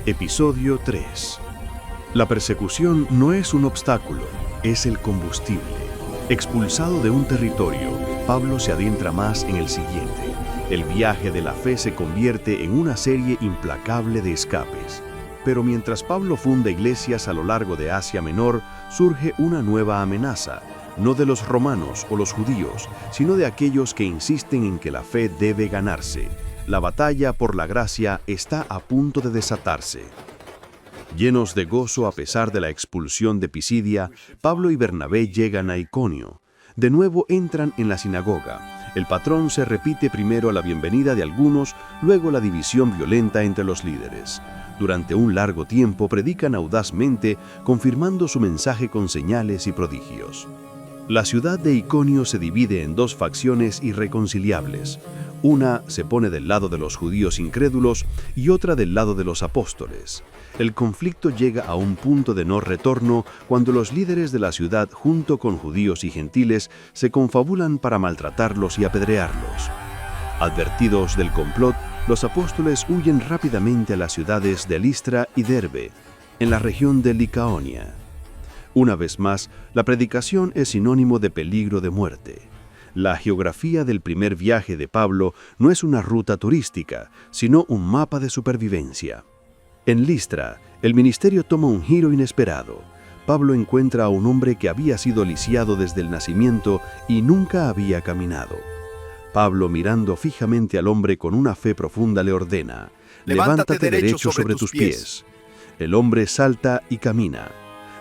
Episodio 3. La persecución no es un obstáculo, es el combustible. Expulsado de un territorio, Pablo se adentra más en el siguiente. El viaje de la fe se convierte en una serie implacable de escapes. Pero mientras Pablo funda iglesias a lo largo de Asia Menor, surge una nueva amenaza, no de los romanos o los judíos, sino de aquellos que insisten en que la fe debe ganarse. La batalla por la gracia está a punto de desatarse. Llenos de gozo a pesar de la expulsión de Pisidia, Pablo y Bernabé llegan a Iconio. De nuevo entran en la sinagoga. El patrón se repite primero la bienvenida de algunos, luego la división violenta entre los líderes. Durante un largo tiempo predican audazmente, confirmando su mensaje con señales y prodigios. La ciudad de Iconio se divide en dos facciones irreconciliables. Una se pone del lado de los judíos incrédulos y otra del lado de los apóstoles. El conflicto llega a un punto de no retorno cuando los líderes de la ciudad, junto con judíos y gentiles, se confabulan para maltratarlos y apedrearlos. Advertidos del complot, los apóstoles huyen rápidamente a las ciudades de Listra y Derbe, en la región de Licaonia. Una vez más, la predicación es sinónimo de peligro de muerte. La geografía del primer viaje de Pablo no es una ruta turística, sino un mapa de supervivencia. En Listra, el ministerio toma un giro inesperado. Pablo encuentra a un hombre que había sido lisiado desde el nacimiento y nunca había caminado. Pablo, mirando fijamente al hombre con una fe profunda, le ordena: «Levántate derecho sobre tus pies». El hombre salta y camina.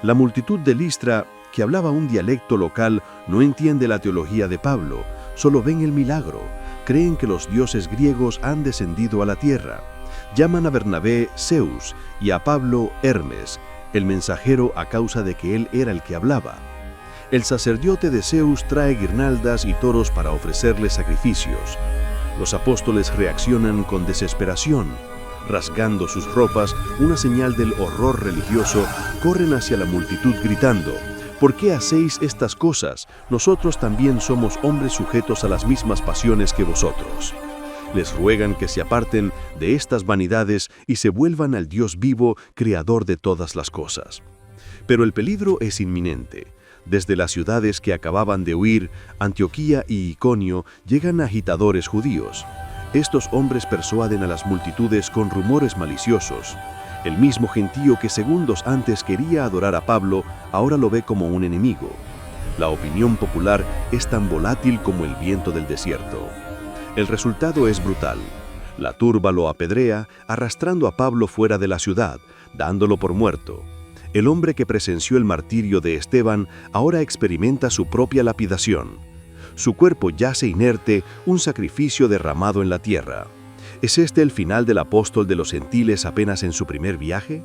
La multitud de Listra, que hablaba un dialecto local, no entiende la teología de Pablo, solo ven el milagro. Creen que los dioses griegos han descendido a la tierra. Llaman a Bernabé Zeus y a Pablo Hermes, el mensajero, a causa de que él era el que hablaba. El sacerdote de Zeus trae guirnaldas y toros para ofrecerle sacrificios. Los apóstoles reaccionan con desesperación. Rasgando sus ropas, una señal del horror religioso, corren hacia la multitud gritando: «¿Por qué hacéis estas cosas? Nosotros también somos hombres sujetos a las mismas pasiones que vosotros». Les ruegan que se aparten de estas vanidades y se vuelvan al Dios vivo, creador de todas las cosas. Pero el peligro es inminente. Desde las ciudades que acababan de huir, Antioquía y Iconio, llegan agitadores judíos. Estos hombres persuaden a las multitudes con rumores maliciosos. El mismo gentío que segundos antes quería adorar a Pablo, ahora lo ve como un enemigo. La opinión popular es tan volátil como el viento del desierto. El resultado es brutal. La turba lo apedrea, arrastrando a Pablo fuera de la ciudad, dándolo por muerto. El hombre que presenció el martirio de Esteban ahora experimenta su propia lapidación. Su cuerpo yace inerte, un sacrificio derramado en la tierra. ¿Es este el final del apóstol de los gentiles apenas en su primer viaje?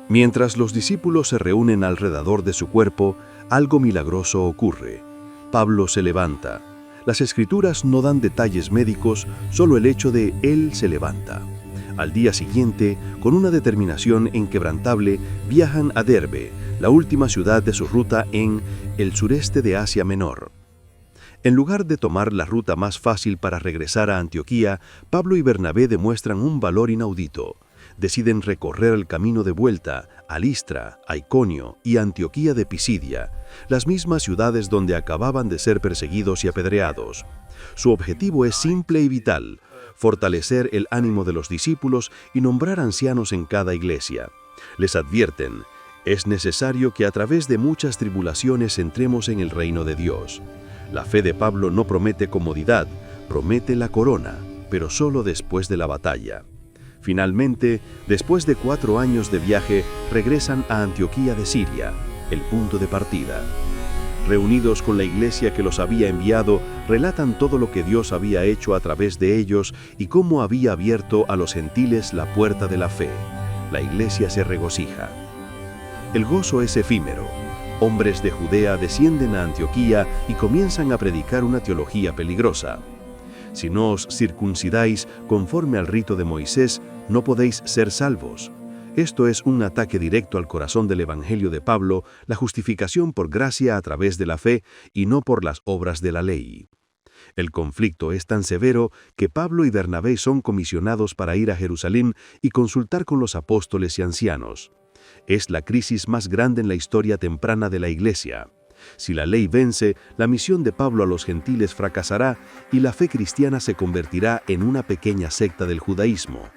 Mientras los discípulos se reúnen alrededor de su cuerpo, algo milagroso ocurre. Pablo se levanta. Las escrituras no dan detalles médicos, solo el hecho de él se levanta. Al día siguiente, con una determinación inquebrantable, viajan a Derbe, la última ciudad de su ruta en el sureste de Asia Menor. En lugar de tomar la ruta más fácil para regresar a Antioquía, Pablo y Bernabé demuestran un valor inaudito. Deciden recorrer el camino de vuelta a Listra, a Iconio y Antioquía de Pisidia, las mismas ciudades donde acababan de ser perseguidos y apedreados. Su objetivo es simple y vital: fortalecer el ánimo de los discípulos y nombrar ancianos en cada iglesia. Les advierten: es necesario que a través de muchas tribulaciones entremos en el reino de Dios. La fe de Pablo no promete comodidad, promete la corona, pero solo después de la batalla. Finalmente, después de 4 años de viaje, regresan a Antioquía de Siria, el punto de partida. Reunidos con la iglesia que los había enviado, relatan todo lo que Dios había hecho a través de ellos y cómo había abierto a los gentiles la puerta de la fe. La iglesia se regocija. El gozo es efímero. Hombres de Judea descienden a Antioquía y comienzan a predicar una teología peligrosa. Si no os circuncidáis conforme al rito de Moisés, no podéis ser salvos. Esto es un ataque directo al corazón del Evangelio de Pablo, la justificación por gracia a través de la fe y no por las obras de la ley. El conflicto es tan severo que Pablo y Bernabé son comisionados para ir a Jerusalén y consultar con los apóstoles y ancianos. Es la crisis más grande en la historia temprana de la Iglesia. Si la ley vence, la misión de Pablo a los gentiles fracasará y la fe cristiana se convertirá en una pequeña secta del judaísmo.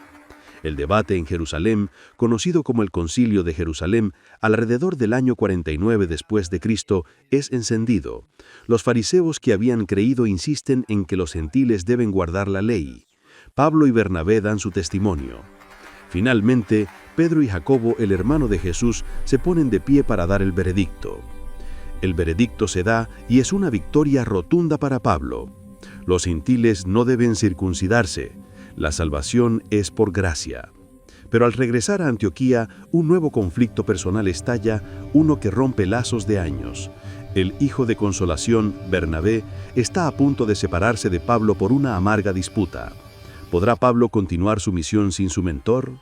El debate en Jerusalén, conocido como el Concilio de Jerusalén, alrededor del año 49 después de Cristo, es encendido. Los fariseos que habían creído insisten en que los gentiles deben guardar la ley. Pablo y Bernabé dan su testimonio. Finalmente, Pedro y Jacobo, el hermano de Jesús, se ponen de pie para dar el veredicto. El veredicto se da y es una victoria rotunda para Pablo. Los gentiles no deben circuncidarse. La salvación es por gracia. Pero al regresar a Antioquía, un nuevo conflicto personal estalla, uno que rompe lazos de años. El hijo de consolación, Bernabé, está a punto de separarse de Pablo por una amarga disputa. ¿Podrá Pablo continuar su misión sin su mentor?